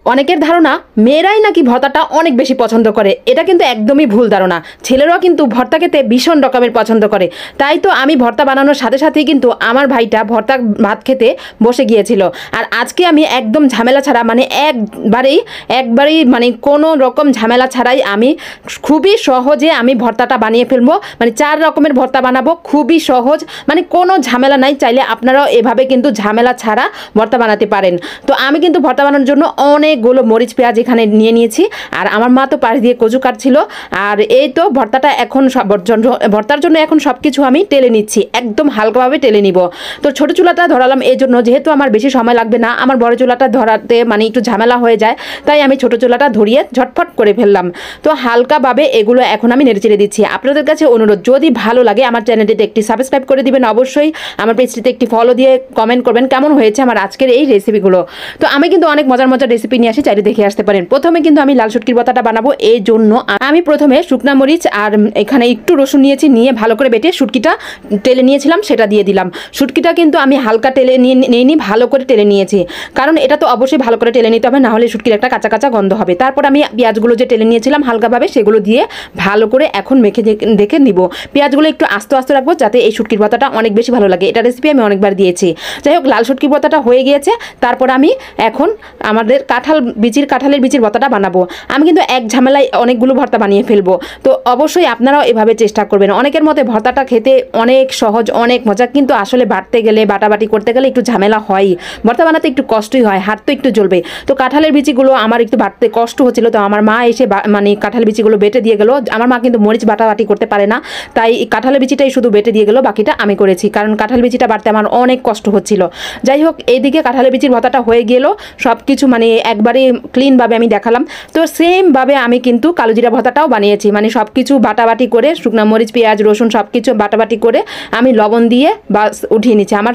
অনেকের ধারণা মেয়েরাই নাকি ভর্তাটা অনেক বেশি পছন্দ করে, এটা কিন্তু একদমই ভুল ধারণা। ছেলেরাও কিন্তু ভর্তা খেতে ভীষণ রকমের পছন্দ করে। তাই তো আমি ভর্তা বানানোর সাথে সাথেই কিন্তু আমার ভাইটা ভর্তা ভাত খেতে বসে গিয়েছিল। আর আজকে আমি একদম ঝামেলা ছাড়া, মানে একবারেই মানে কোনো রকম ঝামেলা ছাড়াই আমি খুবই সহজে আমি ভর্তাটা বানিয়ে ফেলবো। মানে 4 রকমের ভর্তা বানাবো, খুবই সহজ, মানে কোনো ঝামেলা নাই। চাইলে আপনারাও এভাবে কিন্তু ঝামেলা ছাড়া ভর্তা বানাতে পারেন। তো আমি কিন্তু ভর্তা বানানোর জন্য অনেকগুলো মরিচ পেঁয়াজ এখানে নিয়ে নিয়েছি। আর আমার মা তো পাশ দিয়ে কচু কাটছিল। আর এই তো ভর্তাটা এখন ভর্তার জন্য এখন সব কিছু আমি টেলে নিচ্ছি, একদম হালকাভাবে টেলে নিব। তো ছোটো চুলাটা ধরালাম এই জন্য, যেহেতু আমার বেশি সময় লাগবে না, আমার বড় চুলাটা ধরাতে মানে একটু ঝামেলা হয়ে যায়, তাই আমি ছোটো চুলাটা ধরিয়ে ঝটফট করে ফেললাম। তো হালকাভাবে এগুলো এখন আমি নেড়ে চেড়ে দিচ্ছি। আপনাদের কাছে অনুরোধ, যদি ভালো লাগে আমার চ্যানেলটিতে একটি সাবস্ক্রাইব করে দিবেন, অবশ্যই আমার পেজটিতে একটি ফলো দিয়ে কমেন্ট করবেন কেমন হয়েছে আমার আজকের এই রেসিপিগুলো। তো আমি কিন্তু অনেক মজার রেসিপি নিয়ে আসি, চাইলে দেখে আসতে পারেন। প্রথমে কিন্তু আমি লাল শুটকির ভর্তাটা বানাবো, এই জন্য আমি প্রথমে শুকনা মরিচ আর এখানে একটু রসুন নিয়েছি, নিয়ে ভালো করে বেটে শুটকিটা টেলে নিয়েছিলাম, সেটা দিয়ে দিলাম। শুটকিটা কিন্তু আমি হালকা টেলে নিয়ে ভালো করে টেলে নিয়েছি, কারণ এটা তো অবশ্যই ভালো করে টেলে নিতে হবে, না হলে শুটকির একটা কাঁচা কাঁচা গন্ধ হবে। তারপর আমি পেঁয়াজগুলো যে টেলে নিয়েছিলাম হালকাভাবে, সেগুলো দিয়ে ভালো করে এখন মেখে দেখে নিব। পেঁয়াজগুলো একটু আস্তে আস্তে রাখবো, যাতে এই শুটকির ভর্তাটা অনেক বেশি ভালো লাগে। এটা রেসিপি আমি অনেকবার দিয়েছি। যাই হোক, লাল শুটকির ভর্তাটা হয়ে গিয়েছে। তারপর আমি এখন আমাদের কাঁঠালের বিচির ভর্তাটা বানাবো। আমি কিন্তু এক ঝামেলায় অনেকগুলো ভর্তা বানিয়ে ফেলবো। তো অবশ্যই আপনারাও এভাবে চেষ্টা করবেন। অনেকের মতে ভর্তাটা খেতে অনেক সহজ, অনেক মজা, কিন্তু আসলে বাটতে গেলে, বাটাবাটি করতে গেলে একটু ঝামেলা হয়। ভর্তা বানাতে একটু কষ্টই হয়, হাত তো একটু জ্বলবে। তো কাঁঠালের বিচিগুলো আমার একটু বাটতে কষ্ট হচ্ছিল, তো আমার মা এসে মানে কাঁঠাল বিচিগুলো বেটে দিয়ে গেলো। আমার মা কিন্তু মরিচ বাটাবাটি করতে পারে না, তাই কাঁঠালের বিচিটাই শুধু বেটে দিয়ে গেলো, বাকিটা আমি করেছি, কারণ কাঁঠাল বিচিটা বাটতে আমার অনেক কষ্ট হচ্ছিল। যাই হোক, এইদিকে কাঁঠালের বিচির ভর্তাটা হয়ে গেল, সব কিছু মানে একবারে ক্লিনভাবে আমি দেখালাম। তো সেমভাবে আমি কিন্তু কালো জিরা ভর্তাটাও বানিয়েছি, মানে সব কিছু বাটাবাটি করে, শুকনো মরিচ পেঁয়াজ রসুন সব কিছু বাটাবাটি করে আমি লবণ দিয়ে বাস উঠিয়ে নিচ্ছি। আমার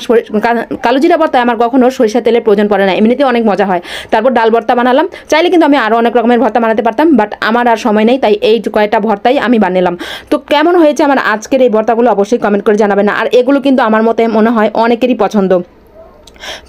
কালো জিরা ভর্তায় আমার কখনো সরিষা তেলের প্রয়োজন পড়ে না, এমনিতে অনেক মজা হয়। তারপর ডাল ভর্তা বানালাম। চাইলে কিন্তু আমি আরও অনেক রকমের ভর্তা বানাতে পারতাম, বাট আমার আর সময় নেই, তাই এই কয়েকটা ভর্তাই আমি বানালাম। তো কেমন হয়েছে আমার আজকের এই ভর্তাগুলো অবশ্যই কমেন্ট করে জানাবেন। আর এগুলো কিন্তু আমার মতে মনে হয় অনেকেরই পছন্দ।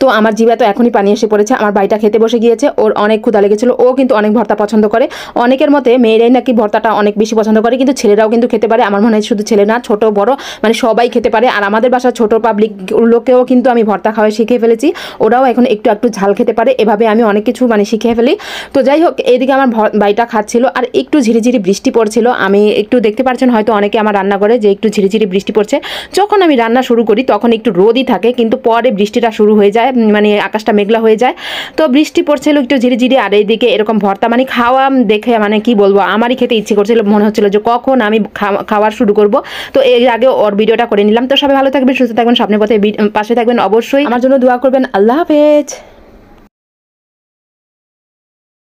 তো আমার জিভে তো এখনই পানি এসে পড়েছে। আমার ভাইটা খেতে বসে গিয়েছে, ওর অনেক ক্ষুধা লেগেছিল, ও কিন্তু অনেক ভর্তা পছন্দ করে। অনেকের মতে মেয়েরাই নাকি ভর্তাটা অনেক বেশি পছন্দ করে, কিন্তু ছেলেরাও কিন্তু খেতে পারে। আমার মনে হয় শুধু ছেলে না, ছোট বড় মানে সবাই খেতে পারে। আর আমাদের বাসার ছোট পাবলিকগুলোকেও কিন্তু আমি ভর্তা খাওয়া শিখিয়ে ফেলেছি, ওরাও এখন একটু একটু ঝাল খেতে পারে। এভাবে আমি অনেক কিছু মানে শিখিয়ে ফেলি। তো যাই হোক, এইদিকে আমার ভাইটা খাচ্ছিল আর একটু ঝিরিঝিরি বৃষ্টি পড়ছিল। আমি একটু দেখতে পাচ্ছেন হয়তো অনেকে আমার রান্না করে যে একটু ঝিরিঝিরি বৃষ্টি পড়ছে। যখন আমি রান্না শুরু করি তখন একটু রোদই থাকে, কিন্তু পরে বৃষ্টিটা শুরু হয়ে যায়, মানে আকাশটা মেঘলা হয়ে যায়। তো বৃষ্টি পড়ছিল একটু ঝিরিঝিরি, আর এইদিকে এরকম ভর্তা মানে খাওয়া দেখে মানে কি বলবো, আমারই খেতে ইচ্ছে করছিল, মনে হচ্ছিল যে কখন আমি খাওয়ার শুরু করব। তো এর আগে ওর ভিডিওটা করে নিলাম। তো সবাই ভালো থাকবেন, সুস্থ থাকবেন, স্বপ্নের পথে পাশে থাকবেন, অবশ্যই আমার জন্য দোয়া করবেন। আল্লাহ হাফেজ।